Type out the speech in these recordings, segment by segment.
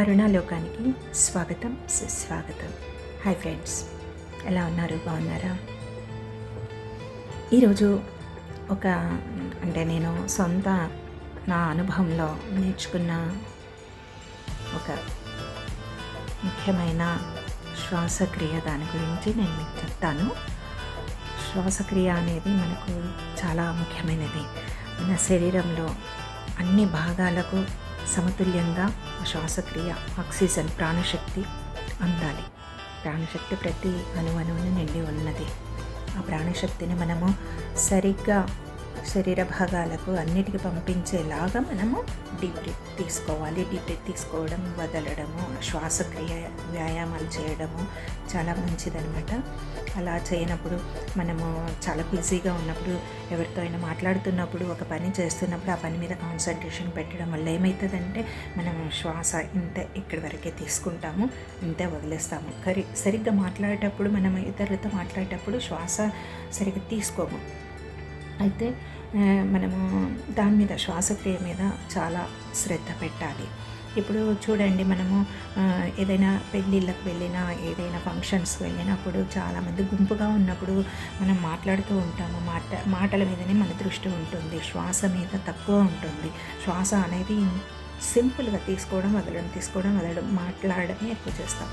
అరుణాలోకానికి స్వాగతం, సుస్వాగతం. Hi friends, ఎలా ఉన్నారు? బాగున్నారా? ఈరోజు నేను సొంత నా అనుభవంలో నేర్చుకున్న ఒక ముఖ్యమైన శ్వాసక్రియ దాని గురించి నేను మీకు చెప్తాను. శ్వాసక్రియ అనేది మనకు చాలా ముఖ్యమైనది. మన శరీరంలో అన్ని భాగాలకు సమతుల్యంగా శ్వాసక్రియ, ఆక్సిజన్, ప్రాణశక్తి అందాలి. ప్రాణశక్తి ప్రతి అణువున నిండి ఉన్నది. ఆ ప్రాణశక్తిని మనము సరిగ్గా శరీర భాగాలకు అన్నిటికీ పంపించేలాగా మనము డీప్ బ్రీత్ తీసుకోవాలి. డీప్ బ్రీత్ తీసుకోవడం, వదలడము, శ్వాసక్రియ వ్యాయామాలు చేయడము చాలా మంచిదనమాట. అలా చేయనప్పుడు మనము చాలా బిజీగా ఉన్నప్పుడు, ఎవరితో అయినా మాట్లాడుతున్నప్పుడు, ఒక పని చేస్తున్నప్పుడు ఆ పని మీద కాన్సన్ట్రేషన్ పెట్టడం వల్ల ఏమవుతుందంటే మనం శ్వాస ఇంతే ఇక్కడి వరకే తీసుకుంటాము, ఇంతే వదిలేస్తాము. సరిగ్గా మాట్లాడేటప్పుడు, మనం ఇతరులతో మాట్లాడేటప్పుడు శ్వాస సరిగ్గా తీసుకోము. అయితే మనము దాని మీద, శ్వాసక్రియ మీద చాలా శ్రద్ధ పెట్టాలి. ఇప్పుడు చూడండి, మనము ఏదైనా పెళ్ళిళ్ళకు వెళ్ళినా, ఏదైనా ఫంక్షన్స్కి వెళ్ళినప్పుడు చాలామంది గుంపుగా ఉన్నప్పుడు మనం మాట్లాడుతూ ఉంటాము. మాటల మీదనే మన దృష్టి ఉంటుంది, శ్వాస మీద తక్కువ ఉంటుంది. శ్వాస అనేది సింపుల్గా తీసుకోవడం వదలడం, మాట్లాడడమే ఎక్కువ చేస్తాం.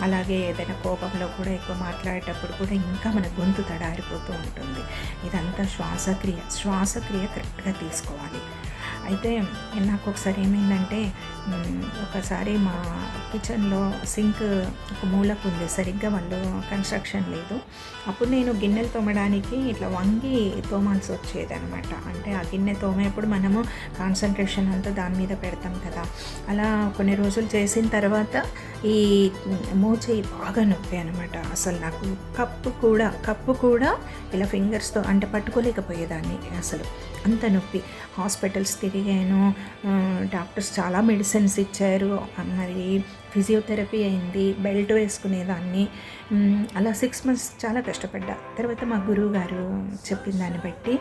అలాగే ఏదైనా కోపంలో కూడా ఎక్కువ మాట్లాడేటప్పుడు కూడా ఇంకా మన గొంతు తడారిపోతూ ఉంటుంది. ఇదంతా శ్వాసక్రియ కరెక్ట్గా తీసుకోవాలి. అయితే నాకు ఒకసారి ఏమైందంటే, ఒకసారి మా కిచెన్లో సింక్ ఒక మూలకు ఉంది, సరిగ్గా వాళ్ళు కన్స్ట్రక్షన్ లేదు. అప్పుడు నేను గిన్నెలు తోమడానికి ఇట్లా వంగి తోమాల్సి వచ్చేది అనమాట. అంటే ఆ గిన్నె తోమేప్పుడు మనము కాన్సన్ట్రేషన్ అంతా దాని మీద పెడతాం కదా. అలా కొన్ని రోజులు చేసిన తర్వాత ఈ మోచేయి బాగా నొప్పి అనమాట. అసలు నాకు కప్పు కూడా ఇలా ఫింగర్స్తో అంటే పట్టుకోలేకపోయేదాన్ని. అసలు అంత నొప్పి. హాస్పిటల్స్ తిరిగాను, డాక్టర్స్ చాలా మెడిసిన్స్ ఇచ్చారు, మరి ఫిజియోథెరపీ అయింది, బెల్ట్ వేసుకునేదాన్ని. అలా 6 months చాలా కష్టపడ్డా. తర్వాత మా గురువుగారు చెప్పిన దాన్ని బట్టి,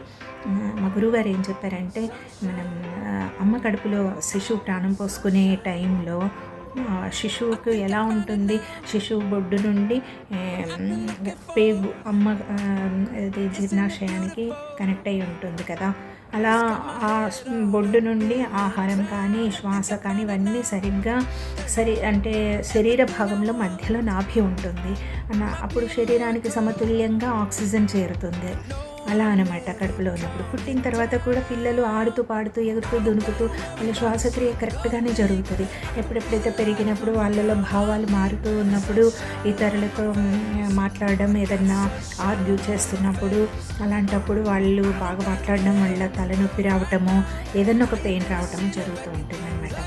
మా గురువుగారు ఏం చెప్పారంటే, మనం అమ్మ కడుపులో శిశువు ప్రాణం పోసుకునే టైంలో శిశువుకు ఎలా ఉంటుంది, శిశువు బొడ్డు నుండి పేగు అమ్మ అది జీర్ణాశయానికి కనెక్ట్ అయి ఉంటుంది కదా. అలా ఆ బొడ్డు నుండి ఆహారం కానీ, శ్వాస కానీ ఇవన్నీ సరిగ్గా అంటే శరీర భాగంలో మధ్యలో నాభి ఉంటుంది. అప్పుడు శరీరానికి సమతుల్యంగా ఆక్సిజన్ చేరుతుంది. అలా అనమాట. కడుపులో ఉన్నప్పుడు, పుట్టిన తర్వాత కూడా పిల్లలు ఆడుతూ పాడుతూ ఎగురుతూ దునుకుతూ వాళ్ళ శ్వాసక్రియ కరెక్ట్గానే జరుగుతుంది. ఎప్పుడెప్పుడైతే పెరిగినప్పుడు వాళ్ళలో భావాలు మారుతూ ఉన్నప్పుడు, ఇతరులతో మాట్లాడడం, ఏదన్నా ఆర్గ్యూ చేస్తున్నప్పుడు, అలాంటప్పుడు వాళ్ళు బాగా మాట్లాడడం వల్ల తలనొప్పి రావటము, ఏదన్నా ఒక పెయిన్ రావటము జరుగుతూ ఉంటుంది అనమాట.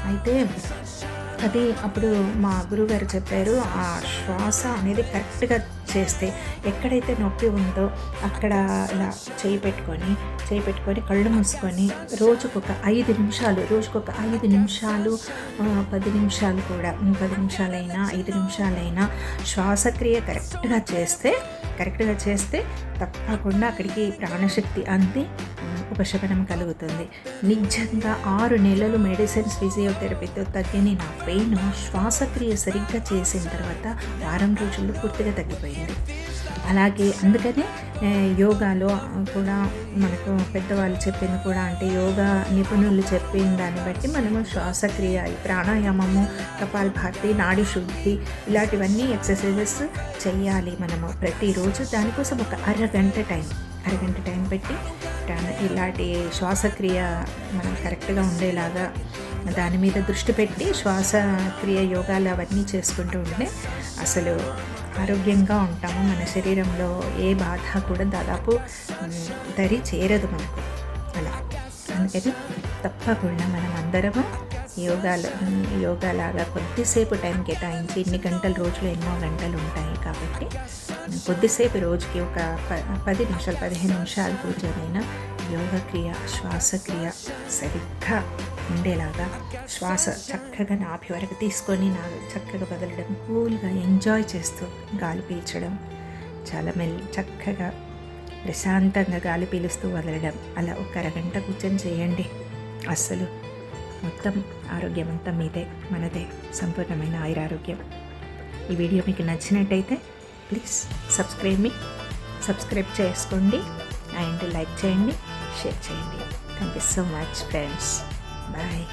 అయితే అది అప్పుడు మా గురువుగారు చెప్పారు, ఆ శ్వాస అనేది కరెక్ట్గా చేస్తే ఎక్కడైతే నొప్పి ఉందో అక్కడ ఇలా చేయి పెట్టుకొని కళ్ళు మూసుకొని రోజుకొక 5 నిమిషాలు 10 నిమిషాలు కూడా, 10 నిమిషాలైనా 5 నిమిషాలైనా శ్వాసక్రియ కరెక్ట్గా చేస్తే తప్పకుండా అక్కడికి ప్రాణశక్తి అంది ఉపశమనం కలుగుతుంది. నిజంగా 6 నెలలు మెడిసిన్స్, ఫిజియోథెరపీతో తగ్గని నా పెయిన్ శ్వాసక్రియ సరిగ్గా చేసిన తర్వాత వారం రోజుల్లో పూర్తిగా తగ్గిపోయింది. అలాగే అందుకని యోగాలో కూడా మనకు పెద్దవాళ్ళు చెప్పింది కూడా, అంటే యోగా నిపుణులు చెప్పిన దాన్ని బట్టి మనము శ్వాసక్రియ, ప్రాణాయామము, కపాలభాతి, నాడి శుద్ధి ఇలాంటివన్నీ ఎక్సర్సైజెస్ చెయ్యాలి మనము ప్రతిరోజు. దానికోసం ఒక అరగంట టైం పెట్టి ఇలాంటి శ్వాసక్రియ మనం కరెక్ట్గా ఉండేలాగా దాని మీద దృష్టి పెట్టి శ్వాసక్రియ యోగాలు అవన్నీ చేసుకుంటూ ఉంటే అసలు ఆరోగ్యంగా ఉంటాము. మన శరీరంలో ఏ బాధ కూడా దాదాపు దరి చేరదు మనకు. అలా అందుకని తప్పకుండా మనం అందరము యోగాలాగా కొద్దిసేపు టైం కేటాయించి, ఇన్ని గంటలు రోజులో ఎన్నో గంటలు ఉంటాయి కాబట్టి కొద్దిసేపు రోజుకి ఒక 10 నిమిషాలు 15 నిమిషాలు కూర్చొనైనా యోగక్రియ, శ్వాసక్రియ సరిగ్గా ఉండేలాగా శ్వాస చక్కగా నాభి వరకు తీసుకొని చక్కగా వదలడం, కూల్గా ఎంజాయ్ చేస్తూ గాలి పీల్చడం, చాలా చక్కగా ప్రశాంతంగా గాలి పీలుస్తూ వదలడం, అలా ఒక అరగంట కూర్చొని చేయండి. అస్సలు మొత్తం ఆరోగ్యం అంతా మీదే, మనదే, సంపూర్ణమైన ఆయురారోగ్యం. ఈ వీడియో మీకు నచ్చినట్టయితే ప్లీజ్ సబ్స్క్రైబ్ చేసుకోండి అండ్ లైక్ చేయండి, షేర్ చేయండి. Thank you so much friends. Bye.